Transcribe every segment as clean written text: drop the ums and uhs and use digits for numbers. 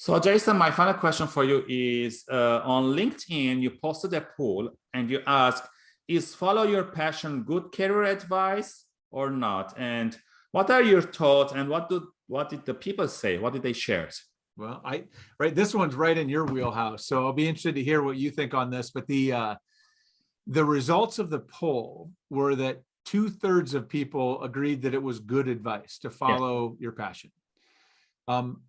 So, Jason, my final question for you is on LinkedIn, you posted a poll and you asked, is follow your passion good career advice or not? And what are your thoughts and what did the people say? What did they share? Well, right, this one's right in your wheelhouse. So I'll be interested to hear what you think on this. But the results of the poll were that 2/3 of people agreed that it was good advice to follow your passion.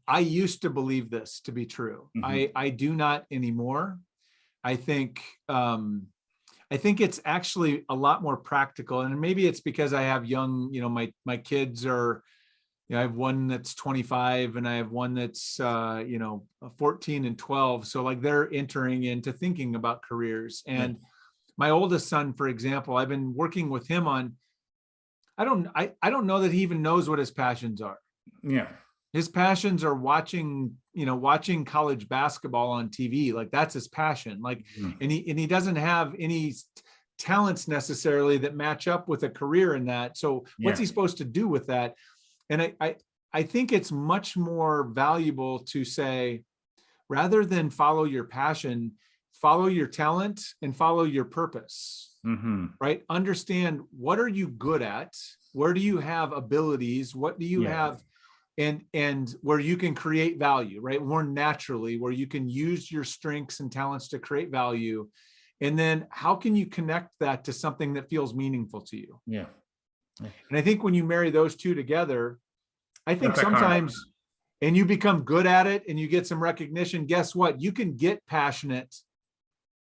I used to believe this to be true. I do not anymore. I think it's actually a lot more practical, and maybe it's because I have young, my kids are, I have one that's 25 and I have one that's 14 and 12. So like they're entering into thinking about careers. And my oldest son, for example, I've been working with him on, I don't know that he even knows what his passions are. Yeah. His passions are watching college basketball on TV. Like that's his passion. Like, and he doesn't have any talents necessarily that match up with a career in that. So what's he supposed to do with that? And I think it's much more valuable to say, rather than follow your passion, follow your talent and follow your purpose, right? Understand, what are you good at? Where do you have abilities? What do you have? And where you can create value, right? More naturally, where you can use your strengths and talents to create value. And then how can you connect that to something that feels meaningful to you? Yeah. And I think when you marry those two together, I think sometimes, and you become good at it and you get some recognition, guess what? You can get passionate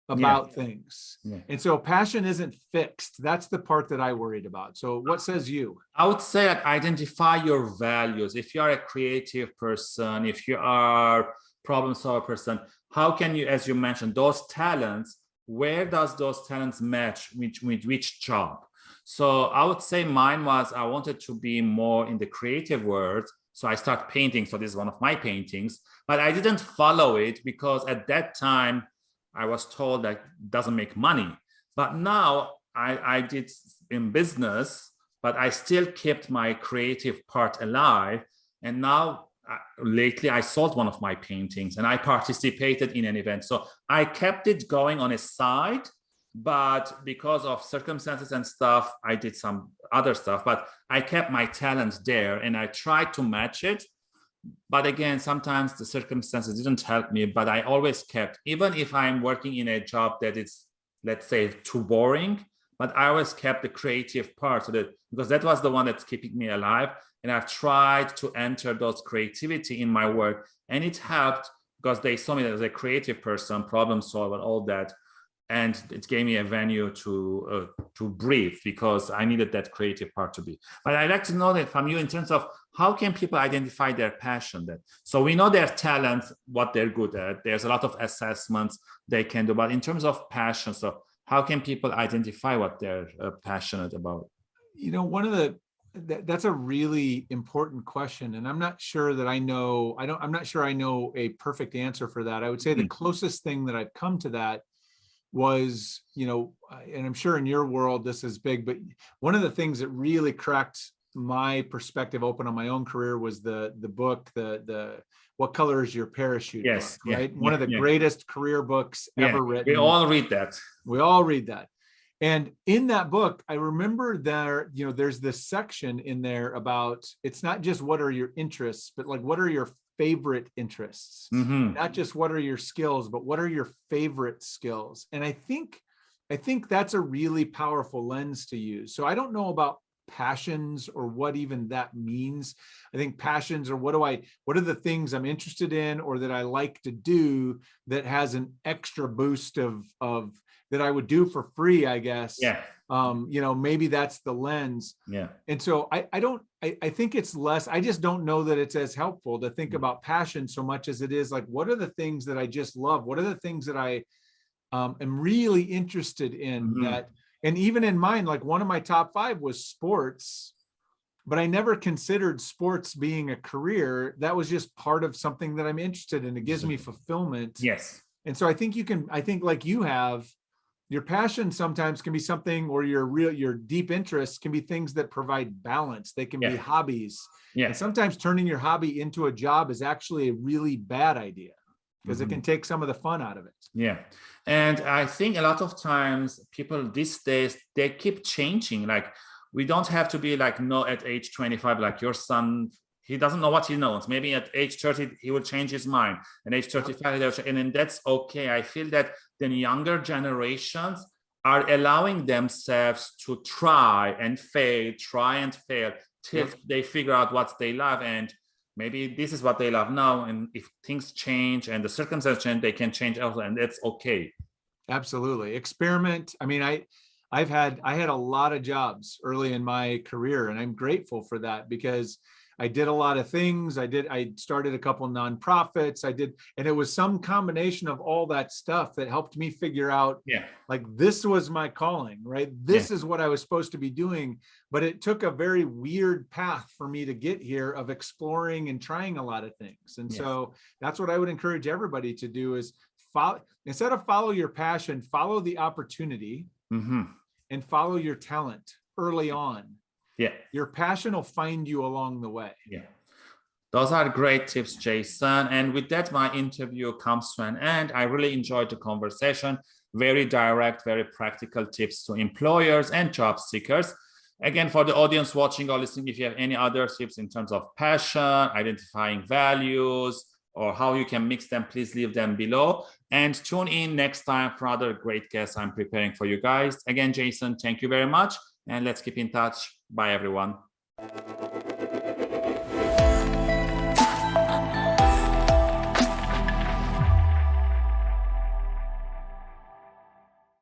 about things. And so passion isn't fixed. That's the part that I worried about. So what says you? I would say that identify your values. If you are a creative person, if you are problem solver person, how can you, as you mentioned, those talents, where does those talents match with which job? So I would say mine was, I wanted to be more in the creative world. So I started painting. So this is one of my paintings, but I didn't follow it because at that time I was told that it doesn't make money. But now I did in business, but I still kept my creative part alive. And now lately I sold one of my paintings and I participated in an event. So I kept it going on a side, but because of circumstances and stuff, I did some other stuff, but I kept my talent there and I tried to match it. But again, sometimes the circumstances didn't help me, but I always kept, even if I'm working in a job that is, let's say, too boring, but I always kept the creative part, so that, because that was the one that's keeping me alive. And I've tried to enter those creativity in my work, and it helped because they saw me as a creative person, problem solver, all that. And it gave me a venue to breathe, because I needed that creative part to be. But I'd like to know that from you in terms of how can people identify their passion then? So we know their talent, what they're good at. There's a lot of assessments they can do, but in terms of passion, so how can people identify what they're passionate about? That's a really important question. And I'm not sure that I know, I'm not sure I know a perfect answer for that. I would say the closest thing that I've come to that was, and I'm sure in your world this is big, but one of the things that really cracked my perspective open on my own career was the book, the What Color Is Your Parachute book, right? One of the greatest career books ever written. We all read that. We all read that. And in that book, I remember there's this section in there about, it's not just what are your interests, but like, what are your favorite interests? Not just what are your skills, but what are your favorite skills? And I think that's a really powerful lens to use. So I don't know about passions or what even that means. I think passions are what are the things I'm interested in or that I like to do that has an extra boost of that I would do for free, I guess. Maybe that's the lens. And so I think it's less, I just don't know that it's as helpful to think about passion so much as it is like, what are the things that I just love? What are the things that I am really interested in that, and even in mine, like one of my top 5 was sports, but I never considered sports being a career. That was just part of something that I'm interested in. It gives me fulfillment. Yes. And so I think like you have, Your passion sometimes can be something, or your deep interests can be things that provide balance. They can be hobbies. Yeah. And sometimes turning your hobby into a job is actually a really bad idea, because it can take some of the fun out of it. Yeah. And I think a lot of times people these days, they keep changing. Like, we don't have to be like, no, at age 25, like your son, he doesn't know what he knows. Maybe at age 30, he will change his mind. At age 35, and then that's okay. I feel that the younger generations are allowing themselves to try and fail till they figure out what they love. And maybe this is what they love now. And if things change and the circumstances change, they can change also, and that's okay. Absolutely. Experiment. I mean, I had a lot of jobs early in my career, and I'm grateful for that, because I did a lot of things. I started a couple nonprofits. And it was some combination of all that stuff that helped me figure out, like, this was my calling, right? This is what I was supposed to be doing. But it took a very weird path for me to get here, of exploring and trying a lot of things. And so that's what I would encourage everybody to do, is instead of follow your passion, follow the opportunity, and follow your talent early on. Yeah. Your passion will find you along the way. Yeah. Those are great tips, Jason. And with that, my interview comes to an end. I really enjoyed the conversation. Very direct, very practical tips to employers and job seekers. Again, for the audience watching or listening, if you have any other tips in terms of passion, identifying values, or how you can mix them, please leave them below. And tune in next time for other great guests I'm preparing for you guys. Again, Jason, thank you very much. And let's keep in touch. Bye, everyone.